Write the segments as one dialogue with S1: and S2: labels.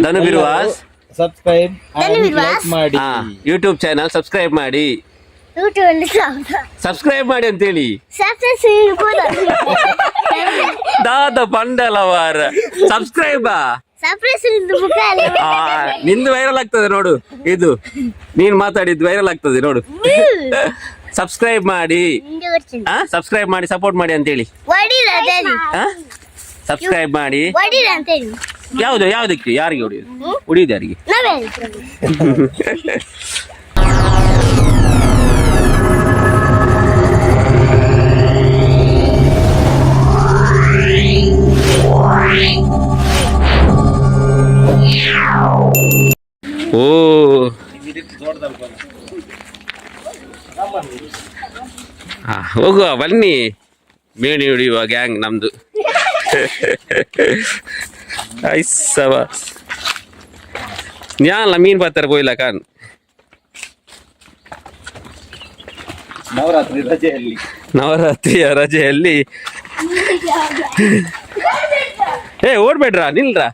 S1: ಧನು ಬಿರುವಾಸ್
S2: subscribe like ಮಾಡಿ.
S1: YouTube channel subscribe ಮಾಡಿ. Subscribe ಮಾಡಿ ಅಂತೇಳಿ ದಾದ ಪಂಡಲವಾರ ಸಬ್ಸ್ಕ್ರೈಬಾ ನಿಂದು ವೈರಲ್ ಆಗ್ತದೆ ನೋಡು. ಇದು ನೀನ್ ಮಾತಾಡಿದ್ದು ವೈರಲ್ ಆಗ್ತದೆ ನೋಡು. ಸಬ್ಸ್ಕ್ರೈಬ್ ಮಾಡಿ, ಸಬ್ಸ್ಕ್ರೈಬ್ ಮಾಡಿ, ಸಪೋರ್ಟ್ ಮಾಡಿ ಅಂತೇಳಿ. ಸಬ್ಸ್ಕ್ರೈಬ್ ಮಾಡಿ. ಯಾವ್ದಕ್ಕೆ ಯಾರಿಗೆ ಹೊಡಿಯೋದು? ಹೊಡಿಯೋದು ಯಾರಿಗೆ? ಓ ಹೋಗುವ ಬನ್ನಿ, ಮೇಣಿ ಹೊಡಿಯುವ ಗ್ಯಾಂಗ್ ನಮ್ದು. ಐಸವ ಯಾನ್ಲ ಮೀನ್ ಬರ್ತಾರೆ ಬೋಯ್ಲ ಕಾನ್. ನವರಾತ್ರಿಯ ರಜೆಯಲ್ಲಿ ಓಡ್ಬೇಡ್ರಾ, ನಿಲ್ರಾ.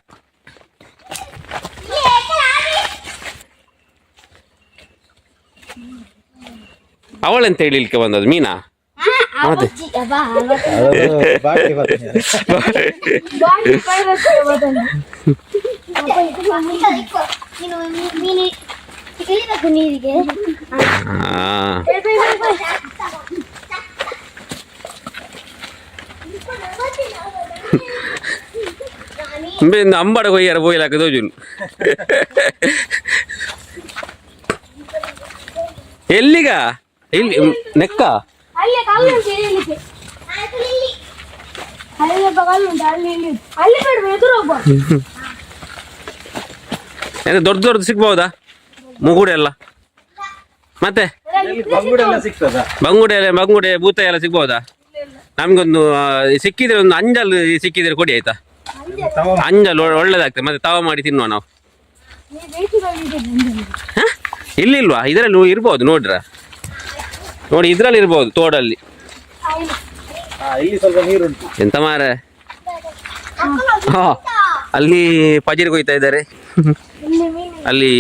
S1: ಅವಳೆಂತ ಹೇಳಿಲ್ಕೆ ಬಂದದ್ದು ಮೀನಾ? ಮತ್ತೆ ಅಂಬಡ ಕೊಯ್ಯಾರ ಬೋಯ್ಲಾಕ ದೋಜುನ್. ಎಲ್ಲಿಗ? ಇಲ್ಲಿ ನೆಕ್ಕ ದೊಡ್ಡ ದೊಡ್ಡದು ಸಿಗ್ಬಹುದಾ? ಮುಗುಡೆ ಎಲ್ಲ ಮತ್ತೆ ಬಂಗುಡೆ ಭೂತ ಎಲ್ಲ ಸಿಗ್ಬಹುದಾ? ನಮ್ಗೊಂದು ಸಿಕ್ಕಿದ್ರೆ ಒಂದು ಅಂಜಲ್ ಸಿಕ್ಕಿದ್ರೆ ಕೊಡಿ ಆಯ್ತಾ? ಅಂಜಲ್ ಒಳ್ಳೇದಾಗ್ತದೆ, ಮತ್ತೆ ತವ ಮಾಡಿ ತಿನ್ನುವ ನಾವು. ಇಲ್ಲಿಲ್ವಾ? ಇದರಲ್ಲಿ ಇರ್ಬೋದು ನೋಡ್ರ, ನೋಡಿ ಇದ್ರಲ್ಲಿ ಇರ್ಬೋದು, ತೋಡಲ್ಲಿ. ಎಂತ ಮಾರ, ಅಲ್ಲಿ ಪಜೀರ್ ಕೊಯ್ತಾ ಇದ್ದಾರೆ, ಅಲ್ಲಿ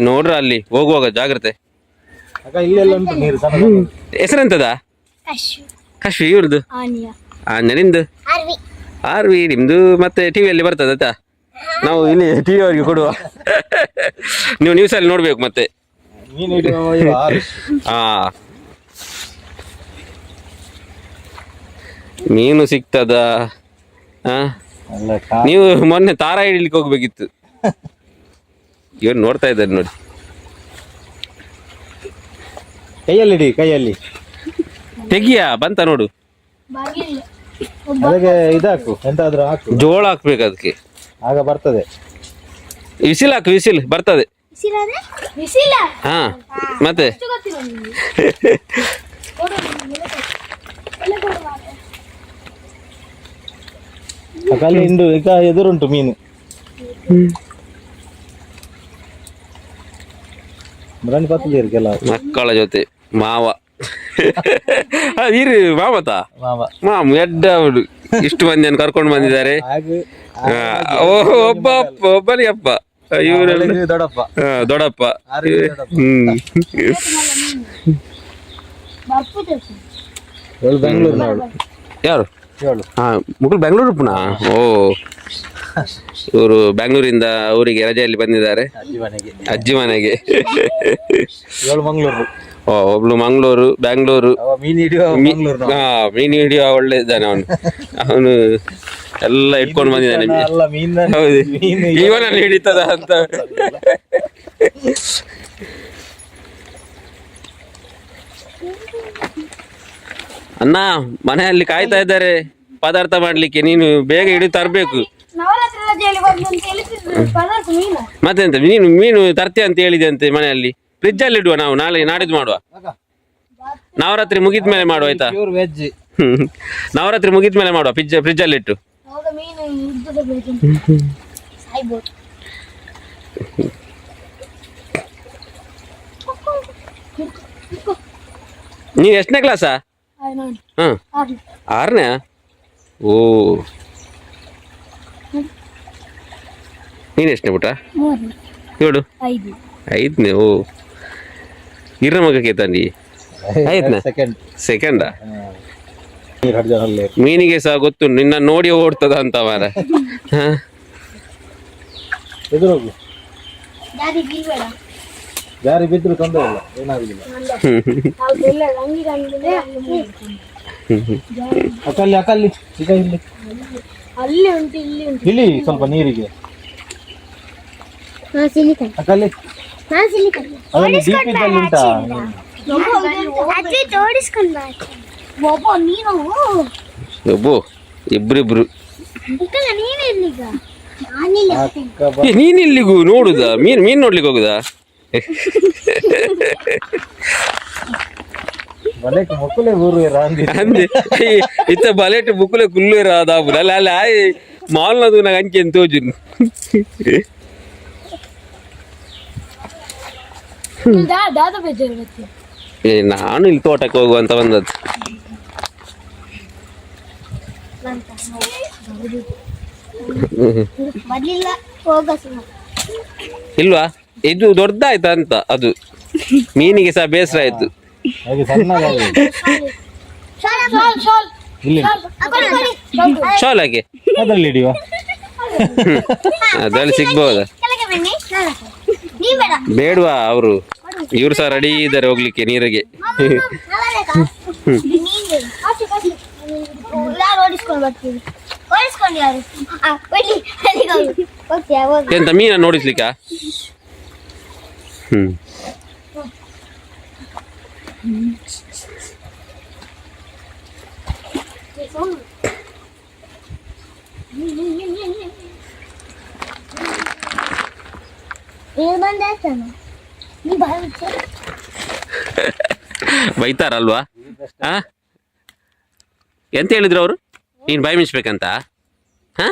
S1: ನೋಡ್ರ ಅಲ್ಲಿ ಹೋಗುವಾಗ ಜಾಗ್ರತೆ. ಹೆಸರೆಂತದ? ಕಶ್ವಿ. ಇವ್ರದ್ದು ನಿಂದು ಆರ್ವಿ, ನಿಮ್ದು ಮತ್ತೆ ಟಿವಿಯಲ್ಲಿ ಬರ್ತದ ಆಯ್ತಾ? ನಾವು ಇಲ್ಲಿ ಟಿವಿ ಅವರಿಗೆ ಕೊಡುವ, ನೀವು ನ್ಯೂಸಲ್ಲಿ ನೋಡ್ಬೇಕು ಮತ್ತೆ. ಮೀನು ಸಿಗ್ತದ? ನೀವು ಮೊನ್ನೆ ತಾರ ಹಿಡಿಲಿಕ್ಕೆ ಹೋಗ್ಬೇಕಿತ್ತು. ಇವನು ನೋಡ್ತಾ ಇದ್ದಾರೆ ನೋಡಿ.
S2: ಕೈಯಲ್ಲಿ
S1: ತೆಗಿಯ ಬಂತ ನೋಡು.
S2: ಇದಾಕು, ಎಂತಾದ್ರೂ ಹಾಕು,
S1: ಜೋಳ ಹಾಕ್ಬೇಕು ಅದಕ್ಕೆ,
S2: ಆಗ ಬರ್ತದೆ.
S1: ವಿಸಿಲ್ ಹಾಕು, ವಿಸಿಲ್ ಬರ್ತದೆ. ಹಾ ಮತ್ತೆ
S2: ಈಗ ಎದುರುಂಟು ಮೀನು.
S1: ಮಕ್ಕಳ ಜೊತೆ ಮಾವ ಇರಿ ಮಾಮತ ಮಾಮ ಎಡ್ಡ ಅವಳು ಇಷ್ಟು ಮಂದಿಯನ್ನು ಕರ್ಕೊಂಡು ಬಂದಿದ್ದಾರೆ. ಒಬ್ಬನಿಗೆ ಅಪ್ಪ, ಇವರೆಲ್ಲ ದೊಡ್ಡಪ್ಪ. ಯಾರು? ಮುಗುಳು ಬೆಂಗಳೂರು ಪುನಃ. ಓ, ಇವರು ಬೆಂಗಳೂರಿಂದ ಊರಿಗೆ ರಜೆಯಲ್ಲಿ ಬಂದಿದ್ದಾರೆ, ಅಜ್ಜಿ ಮನೆಗೆ. ಒಬ್ಳು ಮಂಗಳೂರು, ಬೆಂಗಳೂರು. ಮೀನು ಹಿಡಿಯುವ ಒಳ್ಳೆ ಇದ್ದಾನೆ ಅವನು ಎಲ್ಲ ಇಟ್ಕೊಂಡು ಬಂದಿದ್ದಾನೆ. ಹೌದು, ಇವನಲ್ಲಿ ಹಿಡಿತದ ಅಂತ. ಅಣ್ಣ ಮನೆಯಲ್ಲಿ ಕಾಯ್ತಾ ಇದ್ದಾರೆ ಪದಾರ್ಥ ಮಾಡ್ಲಿಕ್ಕೆ, ನೀನು ಬೇಗ ಹಿಡಿದು ತರಬೇಕು. ಮತ್ತೆಂತ ಮೀನು ತರ್ತೀಯ ಅಂತ ಹೇಳಿದೆ ಅಂತೆ ಮನೆಯಲ್ಲಿ. ಫ್ರಿಜ್ ಅಲ್ಲಿ ಇಡುವ, ನಾವು ನಾಳೆ ನಾಡಿದ್ದು ಮಾಡುವ. ನವರಾತ್ರಿ ಮುಗಿದ ಮೇಲೆ ಮಾಡುವ ಆಯ್ತಾ? ನವರಾತ್ರಿ ಮುಗಿದ ಮೇಲೆ ಮಾಡುವ, ಫ್ರಿಜ್ ಅಲ್ಲಿ ಇಟ್ಟು. ನೀವು ಎಷ್ಟನೇ ಕ್ಲಾಸಾ? ಹಾಂ ಆರನೇ ಓ ನೀನು ಎಷ್ಟನೇ ಪುಟ ಏಳು ಐದನೇ ಓ ಇರ ಮಗಕ್ಕೆ ತಂದಿ ಆಯ್ತನಾ
S2: ಸೆಕೆಂಡ್
S1: ಸೆಕೆಂಡಾ
S2: ನೀರು ಹಡ್ಜನಲ್ಲಿ
S1: ಮೀನಿಗೆ ಸಹ ಗೊತ್ತು ನಿನ್ನ ನೋಡಿ ಓಡ್ತದ ಅಂತ ಮಾರ ಹಾಂ
S2: ಎದುರೋಗು ಜಾರಿ ಬಿದ್ರು ತೊಂದರೆ ಇಲ್ಲ ಏನಾಗುದಿಲ್ಲ ಅಕಲ್ಲಿ ಅಕಲ್ಲಿ ಈಗ ಇಲ್ಲಿ
S3: ಅಲ್ಲಿ ಉಂಟು ಇಲ್ಲಿ ಉಂಟು
S2: ಇಲ್ಲಿ ಸ್ವಲ್ಪ ನೀರಿಗೆ ಅಕಲ್ಲಿ ಅದರಲ್ಲಿ ಡೀಪ್ ಇದ್ದಲ್ಲಿ ಉಂಟಾ
S3: ಒಬ್ಬ ನೀನು
S1: ಒಬ್ಬು ಇಬ್ರಿಬ್ರು
S3: ನೀನಿರ್ಲಿಗ
S2: ಅಕ್ಕ ಬ-
S1: ನೀನ್ ಇಲ್ಲಿಗೂ ನೋಡುದಾ ಮೀನ್ ನೋಡ್ಲಿಕ್ಕೆ ಹೋಗುದಾ
S2: ಬಲೆಗೆ ಮಕ್ಕಳೇ ಊರು ರಾಂದಿ
S1: ಅಂದೆ ಇತ್ತ ಬಲೆಟ್ ಬುಕ್ಕಲೆ ಕುಲ್ಲು ರಾದಾಬು ಅಲ್ಲ ಅಲ್ಲ ಆಯ್ ಮಾಲ್ನದು ನಂಗೆ ಅಂಚೆ ಅಂತ ತೋಜು
S3: ದಾದ ಬೇಜಾರು ಬರ್ತದೆ
S1: ನಾನು ಇಲ್ಲಿ ತೋಟಕ್ಕೆ ಹೋಗುವಂತ ಬಂದದ್ದು
S3: ಬರ್ಲಿಲ್ಲ ಹೋಗ
S1: ಇಲ್ವಾ ಇದು ದೊಡ್ಡದಾಯ್ತಾ ಅಂತ ಅದು ಮೀನಿಗೆ ಸಹ ಬೇಸರ ಆಯ್ತು
S2: ಹಾಗೆ ಸಣ್ಣದಾಗಿ ಇಲ್ಲಿ
S1: ಶಾಲ್ ಹಾಗೆ
S2: ಅದರಲ್ಲಿ ಹಿಡಿಯುವ
S1: ಅದ್ರಲ್ಲಿ ಸಿಗ್ಬಹುದಾ ಬೇಡವಾ ಅವರು ಇವ್ರು ಸಹ ರೆಡಿ ಇದ್ದಾರೆ ಹೋಗ್ಲಿಕ್ಕೆ ನೀರಿಗೆ
S3: ಓಡಿಸ್ಕೊಂಡು ಬರ್ತೀವಿ ಓಡಿಸ್ಕೊಂಡು ಯಾರು
S1: ಎಂತ ಮೀನ ನೋಡಿಸ್ಲಿಕ್ಕ ಹ್ಮ್
S3: ನೀ
S1: ಬೈತಾರಲ್ವಾ ಆ ಎಂತ ಹೇಳಿದ್ರು ಅವರು ನೀನ್ ಬಾಯಿ ಮಿಂಚ್ಬೇಕಂತ ಹಾ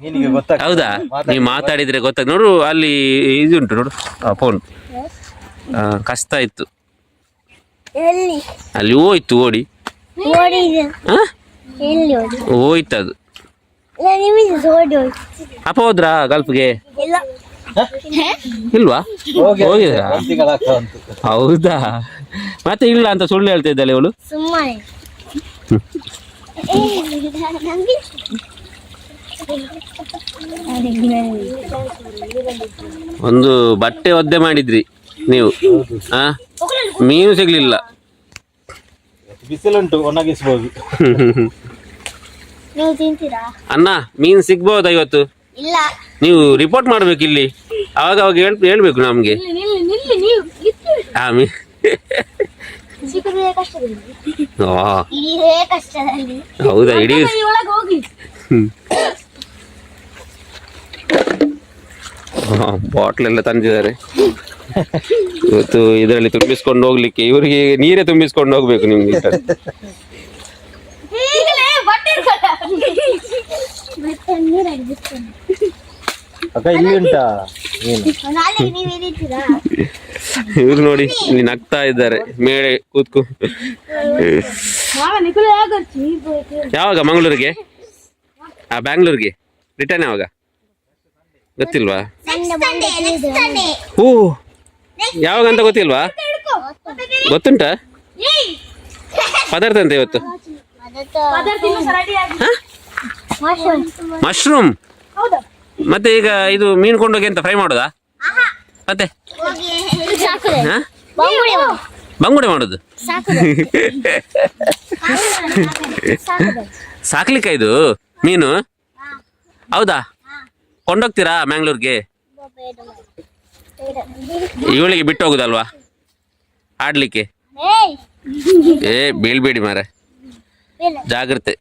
S2: ಮೀನಿಗೆ ಗೊತ್ತಾಗ್ತದೆ
S1: ಹೌದಾ ನೀವು ಮಾತಾಡಿದ್ರೆ ಗೊತ್ತಾಗ ನೋಡು ಅಲ್ಲಿ ಇದುಂಟು ನೋಡು ಫೋನ್ ಕಷ್ಟ ಇತ್ತು
S3: ಎಲ್ಲಿ
S1: ಅಲ್ಲಿ ಹೋಯ್ತು ಓಡಿ
S3: ಓಡಿದೆ
S1: ಹಾ
S3: ಎಲ್ಲಿ ಓಡಿ
S1: ಹೋಯ್ತು ಅದು
S3: ಇಲ್ಲ ನಿಮಗೆ ಓಡಿ ಹೋಯ್ತು
S1: ಅಪ್ಪ ಹೋದ್ರಾ ಗಲ್ಫ್ಗೆ
S3: ಇಲ್ಲ
S1: ಇಲ್ವಾ
S2: ಹೋಗಿ
S1: ಹೋಗಿದ್ರಾ
S2: ತಿಂಗಳಾಗ್ತದಂತು
S1: ಹೌದಾ ಮತ್ತೆ ಇಲ್ಲ ಅಂತ ಸುಳ್ಳು ಹೇಳ್ತಾ ಇದ್ದಾಳೆ ಇವಳು
S3: ಸುಮ್ಮನೆ
S1: ಒಂದು ಬಟ್ಟೆ ಒದ್ದೆ ಮಾಡಿದ್ರಿ ನೀವು ಆ ಮೀನು ಸಿಗ್ಲಿಲ್ಲ
S2: ಬಿಸಿಲುಂಟು ಒಣಗಿಸ್ಬೋದು
S3: ನೀವು ತಿಂತೀರಾ
S1: ಅಣ್ಣ ಮೀನು ಸಿಗ್ಬಹುದಾ ಇವತ್ತು
S3: ಇಲ್ಲ
S1: ನೀವು ರಿಪೋರ್ಟ್ ಮಾಡ್ಬೇಕು ಇಲ್ಲಿ ಅವಾಗ ಅವಾಗ ಹೇಳ್ಬೇಕು ನಮ್ಗೆ ಆ
S3: ಸಿಕ್ಕುದೇ ಕಷ್ಟದಲ್ಲಿ
S1: ಆ,
S3: ಇದೇ ಕಷ್ಟದಲ್ಲಿ
S1: ಹೌದಾ ಇಡೀ
S3: ಒಳಗೆ ಹೋಗಿ
S1: ಬಾಟ್ಲ್ ಎಲ್ಲ ತಂದಿದ್ದಾರೆ ಇವತ್ತು ಇದರಲ್ಲಿ ತುಂಬಿಸ್ಕೊಂಡು ಹೋಗ್ಲಿಕ್ಕೆ ಇವರಿಗೆ ನೀರೇ ತುಂಬಿಸ್ಕೊಂಡು ಹೋಗ್ಬೇಕು ನಿಮ್ಗೆ
S2: ಅಕ್ಕ ಇಲ್ಲಿ ಉಂಟಾ ಮೀನು
S3: ನಾಳೆ ನೀವು ಇದ್ದೀರಾ
S1: ಇವ್ರು ನೋಡಿ ಇಲ್ಲಿ ನಗ್ತಾ ಇದ್ದಾರೆ ಮೇಲೆ ಕೂತ್ಕೊ ಯಾವಾಗ ಮಂಗಳೂರಿಗೆ ಬ್ಯಾಂಗ್ಳೂರಿಗೆ ರಿಟರ್ನ್ ಯಾವಾಗ ಗೊತ್ತಿಲ್ವಾ ಓ ಯಾವಾಗ ಅಂತ ಗೊತ್ತಿಲ್ವಾ ಗೊತ್ತುಂಟಾ ಪದಾರ್ಥ ಅಂತ ಇವತ್ತು ಮಶ್ರೂಮ್ ಮತ್ತೆ ಈಗ ಇದು ಮೀನು ಕೊಂಡೋಗಿ ಅಂತ ಫ್ರೈ ಮಾಡೋದಾ ಮತ್ತೆ ಹಾ ಬಂಗುಡೆ ಮಾಡೋದು ಸಾಕ್ಲಿಕ್ಕ ಇದು ಮೀನು ಹೌದಾ ಕೊಂಡೋಗ್ತೀರಾ ಮ್ಯಾಂಗ್ಳೂರ್ಗೆ ಇವಳಿಗೆ ಬಿಟ್ಟು ಹೋಗುದಲ್ವಾ ಆಡ್ಲಿಕ್ಕೆ ಏ ಬೀಳ್ಬೇಡಿ ಮಾರ ಜಾಗ್ರತೆ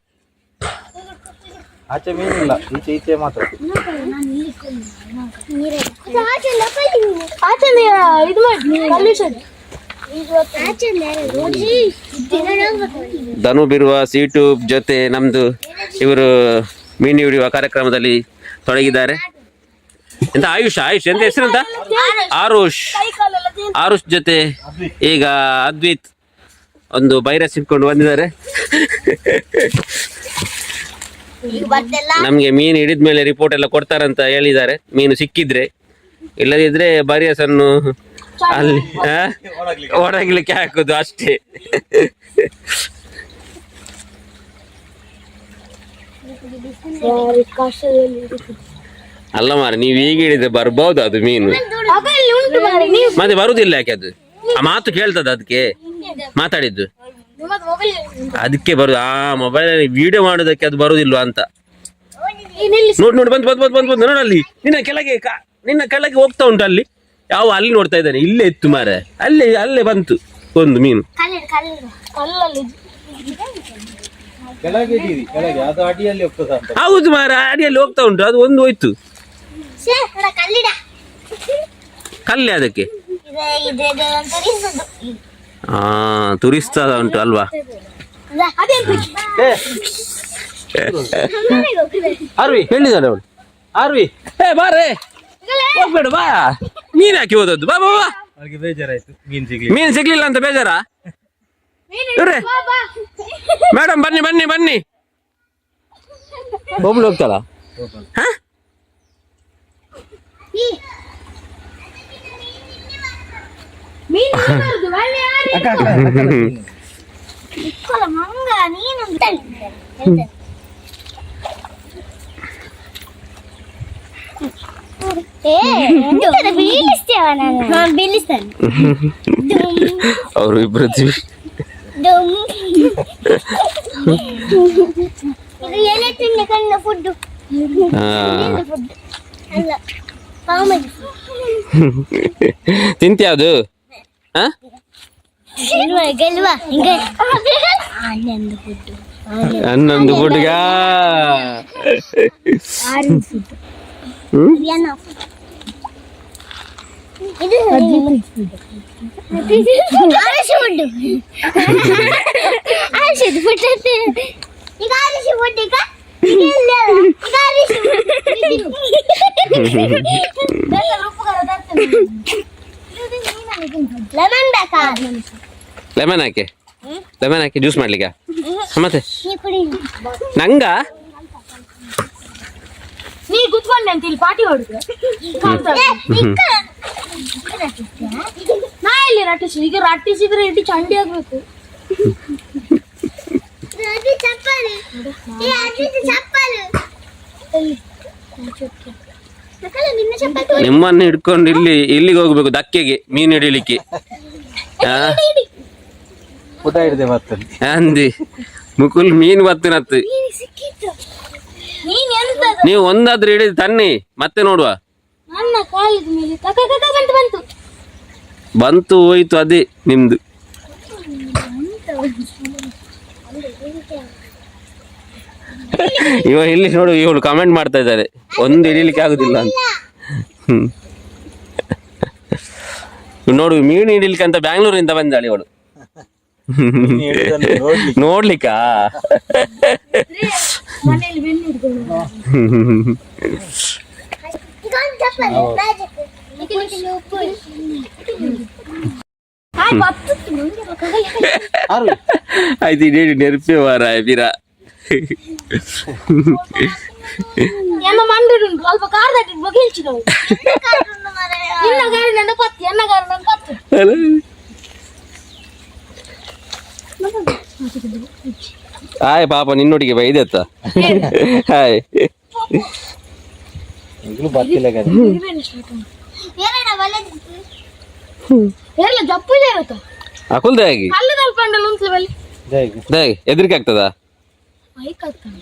S2: ಆಚೆ ಮೀನಿಲ್ಲ ಈಚೆ ಈಚೆ ಮಾತ್ರ
S1: ಧನು ಬಿರುವ ಯೂಟ್ಯೂಬ್ ಜೊತೆ ನಮ್ದು ಇವರು ಮೀನು ಹಿಡಿಯುವ ಕಾರ್ಯಕ್ರಮದಲ್ಲಿ ತೊಡಗಿದ್ದಾರೆ ಎಂತ ಆಯುಷ್ ಎಂತ ಹೆಸರಂತ ಆರುಷ್ ಜೊತೆ ಈಗ ಅದ್ವಿತ್ ಒಂದು ವೈರಸ್ ಇಟ್ಕೊಂಡು ಬಂದಿದ್ದಾರೆ.
S3: ಈಗ ಬರ್ತೆಲ್ಲ
S1: ನಮ್ಗೆ ಮೀನು ಹಿಡಿದ ಮೇಲೆ ರಿಪೋರ್ಟ್ ಎಲ್ಲ ಕೊಡ್ತಾರಂತ ಹೇಳಿದ್ದಾರೆ. ಮೀನು ಸಿಕ್ಕಿದ್ರೆ, ಇಲ್ಲದಿದ್ರೆ ಬರಿಯಸನ್ನು ಅಲ್ಲಿ ಒಣಗ್ಲಿಕ್ಕೆ ಹಾಕುದು ಅಷ್ಟೇ. ಅಲ್ಲ ಮಾರ, ನೀವ್ ಈಗ ಹಿಡಿದ್ರೆ ಬರ್ಬೋದು ಅದು ಮೀನು. ಮತ್ತೆ ಬರುದಿಲ್ಲ ಯಾಕೆ ಅದು? ಆ ಮಾತು ಕೇಳ್ತದ ಅದಕ್ಕೆ ಮಾತಾಡಿದ್ದು, ಅದಕ್ಕೆ ಬರುದು. ಆ ಮೊಬೈಲ್ ವಿಡಿಯೋ ಮಾಡೋದಕ್ಕೆ ಅದು ಬರುದಿಲ್ವಾ ಅಂತ. ನೋಡಿ ನೋಡಿ ಬಂತು ಬಂತು ಬಂತು ಬಂತು ಬಂತು ನೋಡಲ್ಲಿ, ನಿನ್ನ ಕೆಳಗೆ ಹೋಗ್ತಾ ಉಂಟು ಅಲ್ಲಿ. ಯಾವ ಅಲ್ಲಿ ನೋಡ್ತಾ ಇದ್ದಾನೆ, ಇಲ್ಲೇ ಇತ್ತು ಮಾರ, ಅಲ್ಲೇ ಬಂತು ಒಂದು ಮೀನು.
S2: ಕೆಳಗೆ ಇಡೀರಿ, ಕೆಳಗೆ ಅದು ಅಡಿಯಲ್ಲಿ ಹೋಗ್ತದ ಅಂತ.
S1: ಹೌದು ಮಾರ, ಅಡಿಯಲ್ಲಿ ಹೋಗ್ತಾ ಉಂಟು. ಅದು ಒಂದು ಹೋಯ್ತು, ಕಲ್ಲೆ ಅದಕ್ಕೆ. ಹಾ, ತುರಿಸ್ತದ ಉಂಟು ಅಲ್ವಾ?
S2: ಆರ್ವಿ
S1: ಹೇಳಿದಾಳೆ ಅವಳು.
S2: ಆರ್ವಿ
S1: ಬಾರೆ, ಹೋಗ್ಬೇಡ ಬಾ. ಮೀನ್ ಹಾಕಿ ಹೋದದ್ದು, ಬಾ ಬಾ ಬಾ.
S2: ಅವ್ರಿಗೆ ಬೇಜಾರಾಯ್ತು
S1: ಮೀನ್ ಸಿಗ್ಲಿಲ್ಲ ಅಂತ ಬೇಜಾರ? ಇವ್ರೆ ಮೇಡಮ್ ಬನ್ನಿ ಬನ್ನಿ ಬನ್ನಿ. ಒಬ್ಳು ಹೋಗ್ತಾಳ? ಹ? ಅವರು ಇಬ್ರು ತಿಂತ್ಯಾವ್ದು? ಹನ್ನೊಂದು ಫುಡ್ಗ ಲೆಮನ್ ಹಾಕಿ, ಲೆಮನ್ ಹಾಕಿ ಜ್ಯೂಸ್ ಮಾಡ್ಲಿಕ್ಕ. ಮತ್ತೆ ನಂಗ
S3: ನೀ ಕುತ್ಕೊಂಡೆ ಅಂತ ಇಲ್ಲಿ ಪಾಟಿ ಹೊಡಿದ್ರೆ ನಾ ಇಲ್ಲಿ ರಟ್ಟಿಸಿ. ಈಗ ರಟ್ಟಿಸಿದ್ರೆ ಇಟ್ಟು ಚಂಡಿ ಆಗ್ಬೇಕು.
S1: ನಿಮ್ಮನ್ನು ಹಿಡ್ಕೊಂಡು ಇಲ್ಲಿಗೆ ಹೋಗ್ಬೇಕು, ದಕ್ಕೆಗೆ ಮೀನು ಹಿಡಿಲಿಕ್ಕೆ.
S2: ಊಟ ಹಿಡಿದೆ ಮತ್ತೆ
S1: ಅಂದಿ ಮುಕುಲ್ ಮೀನು ಬತ್ತನತ್ತು. ನೀವು ಒಂದಾದ್ರೂ ಹಿಡಿದು ತನ್ನಿ, ಮತ್ತೆ ನೋಡುವ.
S3: ನನ್ನ ಕಾಲಿದ ಮೇಲೆ ಬಂತು
S1: ಬಂತು ಹೋಯ್ತು, ಅದೇ ನಿಮ್ದು. ಇಲ್ಲಿ ನೋಡು, ಇವಳು ಕಮೆಂಟ್ ಮಾಡ್ತಾ ಇದ್ದಾರೆ, ಒಂದು ಹಿಡಿಲಿಕ್ಕೆ ಆಗುದಿಲ್ಲ ಅಂತ. ನೋಡು, ಮೀನು ಹಿಡಿಲಿಕ್ಕೆ ಅಂತ ಬ್ಯಾಂಗ್ಳೂರಿಂದ ಬಂದಾಳೆ ಇವಳು. ನೋಡ್ಲಿಕ್ಕ ಆಯ್ತು, ನೆನಪೇ ಮಾರ ಬೀರ.
S3: ಎನ್ನ ಮಂಡಿರುಂಟು ಸ್ವಲ್ಪ ಕಾರ್ ತಟ್ಟಿದ್ ಬಗ್ಗೆ ಹೇಳ್ಚಿದವು. ಎನ್ನ ಗಾಡಿ ನನ್ನ ಪತ್ತಿ, ಎನ್ನ ಗಾಡಿ ನನ್ನ ಪತ್ತಿ.
S1: ಹಾಯ್ ಪಾಪ, ನಿನ್ನೊಟ್ಟಿಗೆ ಬೈದತ್ತ. ಹಾಯ್
S3: ಜಪ್ಪು ಇದೆ ಇರುತ್ತ
S1: ಅಕುಲ್ದಾಗಿ
S3: ಅಲ್ಲದಲ್ಲಿ ಪಂಡಲ್ ಉಂಟ್ಲು ಬಲ್ಲಿ
S1: ದಾಗಿ ಎದ್ರಿಕೆ ಆಗ್ತದ.
S3: ಬೈಕ್ ಆಗ್ತಾನೆ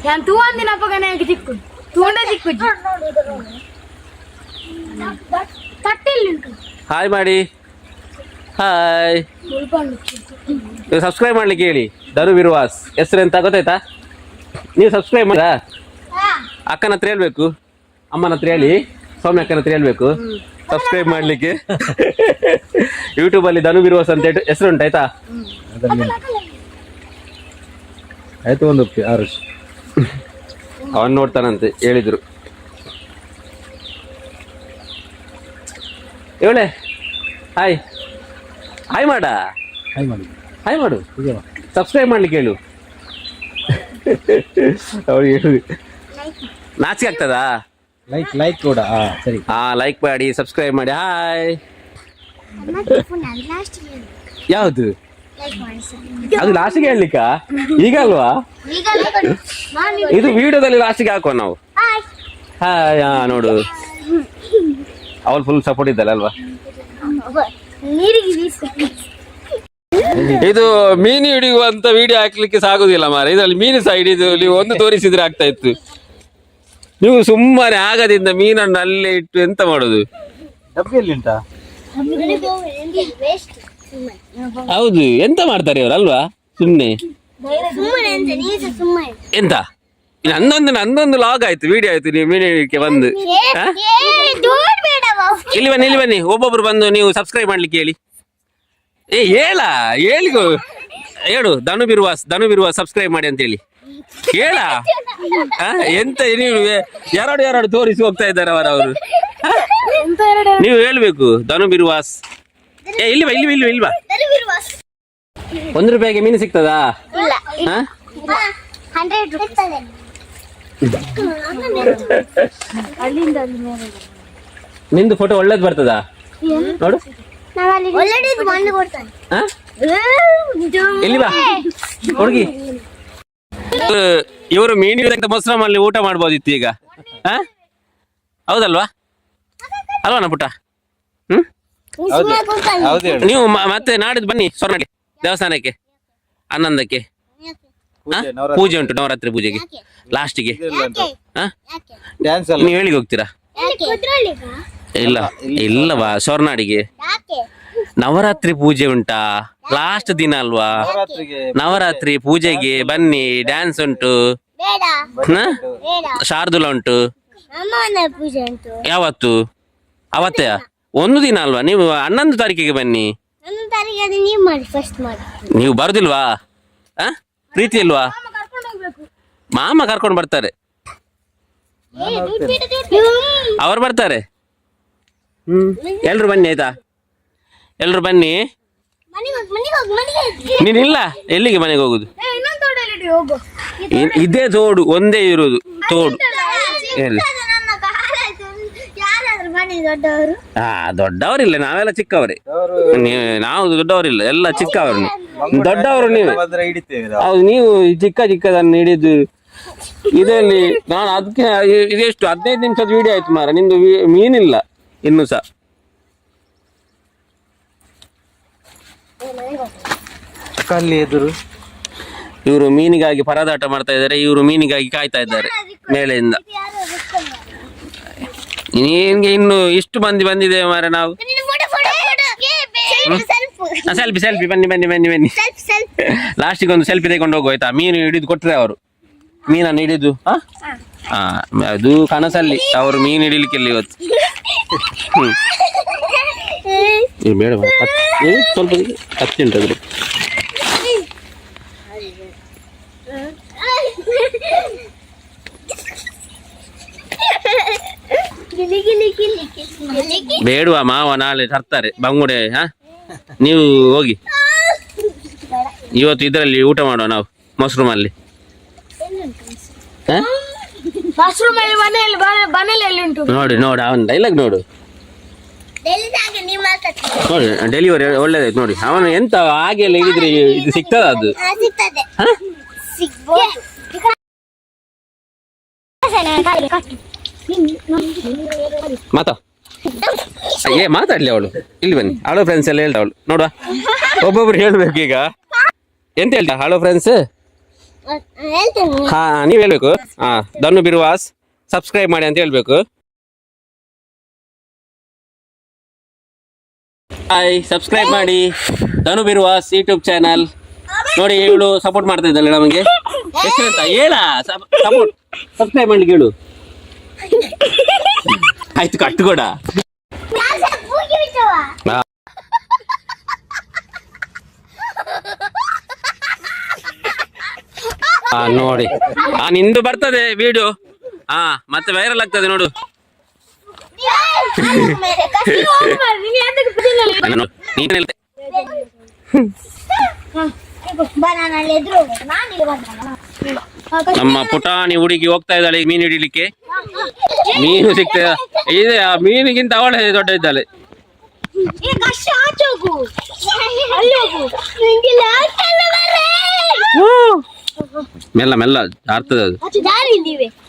S3: ഞാൻ തൂവാന്തിനപ്പകനെ ചിക്കു തൂണ്ട ചിക്കു ತಟ್ಟಿಲ್ಲ.
S1: ಹಾಯ್ ಮಾಡಿ, ಹಾಯ್. ಸಬ್ಸ್ಕ್ರೈಬ್ ಮಾಡ್ಲಿಕ್ಕೆ ಹೇಳಿ. ಧನು ವಿರ್ವಾಸ್ ಹೆಸರು ಎಂತ ಗೊತ್ತಾಯ್ತಾ? ನೀವು ಸಬ್ಸ್ಕ್ರೈಬ್ ಮಾಡ. ಅಕ್ಕನ ಹತ್ರ ಹೇಳ್ಬೇಕು, ಅಮ್ಮನ ಹತ್ರ ಹೇಳಿ, ಸೌಮ್ಯ ಅಕ್ಕನ ಹತ್ರ ಹೇಳ್ಬೇಕು ಸಬ್ಸ್ಕ್ರೈಬ್ ಮಾಡ್ಲಿಕ್ಕೆ. ಯೂಟ್ಯೂಬ್ ಅಲ್ಲಿ ಧನು ವಿರ್ವಾಸ್ ಅಂತ ಹೆಸರು ಉಂಟು ಆಯ್ತಾ?
S2: ಆಯ್ತು, ಒಂದು ಆರುಷ್
S1: ಅವನ್ ನೋಡ್ತಾನಂತೆ ಹೇಳಿದ್ರು. ಇವಳೆ ಹಾಯ್ ಹಾಯ್ ಮಾಡ
S2: ಹಾಯ್ ಮಾಡಿ
S1: ಹಾಯ್ ಮಾಡು
S2: ಹೀಗೆ
S1: ಸಬ್ಸ್ಕ್ರೈಬ್ ಮಾಡ್ಲಿಕ್ಕೆ ಹೇಳು ಅವಳಿಗೆ ಹೇಳು ನಾಚಿಕೆ ಆಗ್ತದಾ
S2: ಲೈಕ್ ಕೂಡ ಸರಿ
S1: ಹಾ ಲೈಕ್ ಮಾಡಿ ಸಬ್ಸ್ಕ್ರೈಬ್ ಮಾಡಿ ಹಾಯ್ ಯಾವುದು ಅದು ಲಾಸ್ಟಿಗೆ ಹೇಳಲಿಕ್ಕ ಈಗ ಅಲ್ವಾ ಇದು ವಿಡಿಯೋದಲ್ಲಿ ಲಾಸ್ಟಿಗೆ ಹಾಕುವ ನಾವು ಹಾಯ್ ಹಾ ನೋಡು ಅವಳು ಫುಲ್ ಸಪೋರ್ಟ್ ಇದ್ದಲ್ಲ ಅಲ್ವಾ ಇದು ಮೀನು ಹಿಡಿಯುವಂತ ವಿಡಿಯೋ ಹಾಕ್ಲಿಕ್ಕೆ ಸಾಗುದಿಲ್ಲ ಮಾರ ಇದರಲ್ಲಿ ಮೀನು ಸಹ ಹಿಡಿದು ನೀವು ಒಂದು ತೋರಿಸಿದ್ರೆ ಆಗ್ತಾ ಇತ್ತು ನೀವು ಸುಮ್ಮನೆ ಆಗದಿಂದ ಮೀನನ್ನು ಅಲ್ಲೇ ಇಟ್ಟು ಎಂತ ಮಾಡುದು
S2: ಡಬ್ಬಿಯಲ್ಲಿ ಉಂಟಾ
S1: ಹೌದು ಎಂತ ಮಾಡ್ತಾರೆ ಇವರು ಅಲ್ವಾ ಸುಮ್ನೆ ಎಂತ ನಂದೊಂದು ಲಾಗ್ ಆಯ್ತು ವಿಡಿಯೋ ಆಯ್ತು ನೀವು ಮೀನು ಹಿಡಿಲಿಕ್ಕೆ ಬಂದು ಹಾ? ಇಲ್ಲಿ ಬನ್ನಿ ಒಬ್ಬೊಬ್ರು ಬಂದು ನೀವು ಸಬ್ಸ್ಕ್ರೈಬ್ ಮಾಡ್ಲಿಕ್ಕೆ ಹೇಳಿ ಹೇಳಿಗೋ ಹೇಳು ಧನು ಬಿರುವಾಸ್ ಸಬ್ಸ್ಕ್ರೈಬ್ ಮಾಡಿ ಅಂತ ಹೇಳಿ ಹೇಳ ಎಂತ ನೀವು ಎರಡು ತೋರಿಸಿ ಹೋಗ್ತಾ ಇದ್ದಾರೆ ಅವರು ನೀವು ಹೇಳ್ಬೇಕು ಧನು ಬಿರುವಾಸ್ ಇಲ್ವಾ ₹1 ಮೀನು ಸಿಗ್ತದಾ ಹಾ? ನಿಂದು ಫೋಟೋ ಒಳ್ಳೇದು ಬರ್ತದಾ ನೋಡು ಹಾ? ಇಲ್ಲಿ ಬಾ ಹುಡುಗಿ ಇವರು ಮೀನು ಮೊಸರಮಲ್ಲಿ ಊಟ ಮಾಡ್ಬೋದಿತ್ತು ಈಗ ಹಾ ಹೌದಲ್ವಾ ಅಲ್ವಾನ ಪುಟ್ಟ ನೀವು ಮತ್ತೆ ನಾಡಿದ್ದು ಬನ್ನಿ ಸ್ವರ್ಣಳ್ಳಿ ದೇವಸ್ಥಾನಕ್ಕೆ 11ಕ್ಕೆ ಪೂಜೆ ಉಂಟು ನವರಾತ್ರಿ ಪೂಜೆಗೆ ಲಾಸ್ಟಿಗೆ
S2: ಡ್ಯಾನ್ಸ್
S1: ನೀವು ಹೇಳಿಗೆ ಹೋಗ್ತೀರಾ ಇಲ್ಲವಾ ಸ್ವರ್ನಾಡಿಗೆ ನವರಾತ್ರಿ ಪೂಜೆ ಉಂಟಾ ಲಾಸ್ಟ್ ದಿನ ಅಲ್ವಾ ನವರಾತ್ರಿ ಪೂಜೆಗೆ ಬನ್ನಿ ಡ್ಯಾನ್ಸ್ ಉಂಟು ಶಾರ್ದುಲ ಉಂಟು ಯಾವತ್ತು ಅವತ್ತೇ ಒಂದು ದಿನ ಅಲ್ವಾ ನೀವು 11 ತಾರೀಕಿಗೆ ಬನ್ನಿ ನೀವು ಬರುದಿಲ್ವಾ ಪ್ರೀತಿ ಇಲ್ವಾ ಮಾಮ ಕರ್ಕೊಂಡು ಬರ್ತಾರೆ ಅವ್ರು ಬರ್ತಾರೆ ಎಲ್ರು ಬನ್ನಿ ಆಯ್ತಾ ಎಲ್ರು ಬನ್ನಿ ನೀನಿಲ್ಲ ಎಲ್ಲಿಗೆ ಮನೆಗೆ ಹೋಗುದು ಇದೇ ತೋಡು ಒಂದೇ ಇರುವುದು ತೋಡು ಎಲ್ಲಿ ದೊಡ್ಡವರಿಲ್ಲ ನಾವೆಲ್ಲ ಚಿಕ್ಕವರೇ ನಾವು ದೊಡ್ಡವರಿಲ್ಲ ಎಲ್ಲ ಚಿಕ್ಕವರು ದೊಡ್ಡವರು ನೀವು ಹೌದು ನೀವು ಚಿಕ್ಕದನ್ನು ಹಿಡಿದು ಇದರಲ್ಲಿ ನಾನು ಅದಕ್ಕೆ ಇದೆಷ್ಟು 15 ನಿಮಿಷದ ವಿಡಿಯೋ ಆಯ್ತು ಮಾರ ನಿಂದು ಮೀನಿಲ್ಲ ಇನ್ನು ಸಹ
S2: ಕಲ್ಲಿ ಎದುರು
S1: ಇವರು ಮೀನಿಗಾಗಿ ಪರದಾಟ ಮಾಡ್ತಾ ಇದ್ದಾರೆ ಇವರು ಮೀನಿಗಾಗಿ ಕಾಯ್ತಾ ಇದ್ದಾರೆ ಮೇಲೆಯಿಂದ ನಿನ್ಗೆ ಇನ್ನು ಇಷ್ಟು ಮಂದಿ ಬಂದಿದೆ ಮಾರ ನಾವು ಸೆಲ್ಫಿ ಬನ್ನಿ ಲಾಸ್ಟಿಗೆ ಒಂದು ಸೆಲ್ಫಿ ತೆಕೊಂಡು ಹೋಗು ಆಯ್ತಾ ಮೀನು ಹಿಡಿದು ಕೊಟ್ರೆ ಅವರು ಮೀನನ್ನು ಹಿಡಿದು ಅದು ಕನಸಲ್ಲಿ ಅವರು ಮೀನು ಹಿಡಿಲಿಕ್ಕಿಲ್ಲ ಇವತ್ತು ಬೇಡ ಸ್ವಲ್ಪ ಹತ್ತಿ ಉಂಟು ಬೇಡುವ ಮಾವ ನಾಳೆ ತರ್ತಾರೆ ಬಂಗುಡೆ ನೀವು ಹೋಗಿ ಇವತ್ತು ಇದರಲ್ಲಿ ಊಟ ಮಾಡುವ ನಾವು ಮಶ್ರೂಮಲ್ಲಿ ನೋಡಿ ಅವನ ಡೈಲಾಗ್ ನೋಡು ನೋಡಿ ಡೆಲಿವರಿ ಒಳ್ಳೇದಾಯ್ತು ನೋಡಿ ಅವನು ಎಂತ ಹಾಗೆ ಎಲ್ಲ ಹಿಡಿದ್ರೆ ಇದು ಸಿಗ್ತದ ಅದು ಮಾತಾಡ್ಲಿ ಅವಳು ಇಲ್ಲಿ ಬನ್ನಿ ಹಲೋ ಫ್ರೆಂಡ್ಸ್ ಎಲ್ಲ ಹೇಳ್ತಾ ಅವಳು ನೋಡುವ ಒಬ್ಬೊಬ್ರು ಹೇಳ್ಬೇಕು ಈಗ ಎಂತ ಹೇಳ್ತಾ ಹಲೋ ಫ್ರೆಂಡ್ಸ್ ಹಾ ನೀವ್ ಹೇಳ್ಬೇಕು ಧನು ಬಿರುವಾಸ್ ಸಬ್ಸ್ಕ್ರೈಬ್ ಮಾಡಿ ಅಂತ ಹೇಳ್ಬೇಕು ಹಾಯ್ ಸಬ್ಸ್ಕ್ರೈಬ್ ಮಾಡಿ ಧನು ಬಿರುವಾಸ್ ಯೂಟ್ಯೂಬ್ ಚಾನಲ್ ನೋಡಿ ಇವಳು ಸಪೋರ್ಟ್ ಮಾಡ್ತಾ ಇದ್ದಾಳೆ ನಮಗೆ ಹೆಸರೆಂತ ಹೇಳ ಸಪೋರ್ಟ್ ಸಬ್ಸ್ಕ್ರೈಬ್ ಮಾಡ್ಲಿಕ್ಕೆ ಹೇಳು ಆಯ್ತು ಕಟ್ಟುಕೊಡ ನೋಡಿ ನಿಂದು ಬರ್ತದೆ ವಿಡಿಯೋ ಮತ್ತೆ ವೈರಲ್ ಆಗ್ತದೆ ನೋಡು
S3: ನೀನು ಎಂತಕ್ಕೆ ಬಿಟ್ಟಿಲ್ಲ
S1: ನೀನು ಹೇಳ್ತೆ
S3: ಬನಾನಲ್ಲಿ ಎದುರು ನಾನು ಇಲ್ಲಿ ಬಂದ
S1: ನಮ್ಮ ಪುಟಾಣಿ ಹುಡುಗಿ ಹೋಗ್ತಾ ಇದ್ದಾಳೆ ಮೀನು ಹಿಡಿಲಿಕ್ಕೆ. ಮೀನು ಸಿಗ್ತದೆ ಇದೆ, ಆ ಮೀನಿಗಿಂತ ಅವಳೇ ದೊಡ್ಡ ಇದ್ದಾಳೆ. ಮೆಲ್ಲ ಮೆಲ್ಲ ಜಾರ್ತದೆ ಅದು.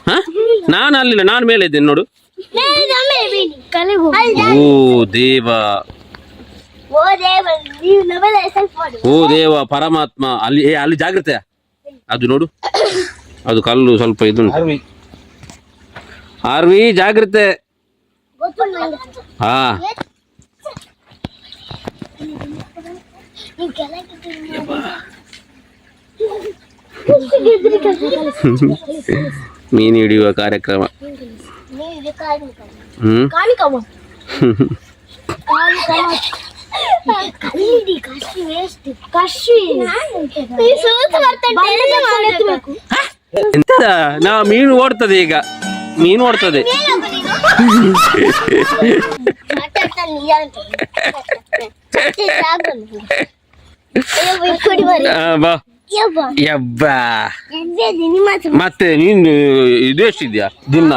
S1: ಹ? ನಾನು ಅಲ್ಲಿಲ್ಲ, ನಾನು ಮೇಲೆ ಇದ್ದೇನೆ ನೋಡು. ಓ ದೇವ, ಓ ದೇವ ಪರಮಾತ್ಮ, ಅಲ್ಲಿ ಅಲ್ಲಿ ಜಾಗ್ರತೆ ಅದು ನೋಡು, ಅದು ಕಲ್ಲು ಸ್ವಲ್ಪ ಇದು. ಆರ್ವಿ ಜಾಗ್ರತೆ. ಹಾ ಮೀನು ಹಿಡಿಯುವ ಕಾರ್ಯಕ್ರಮ. ಎಂತದ ನಾ ಮೀನು ಓಡ್ತದೆ, ಈಗ ಮೀನು ಓಡ್ತದೆ. ಬಾ ಯಬ್ಬಾ, ಮತ್ತೆ ನೀನು ಇದು ಎಷ್ಟಿದ್ಯಾ ದಿನ?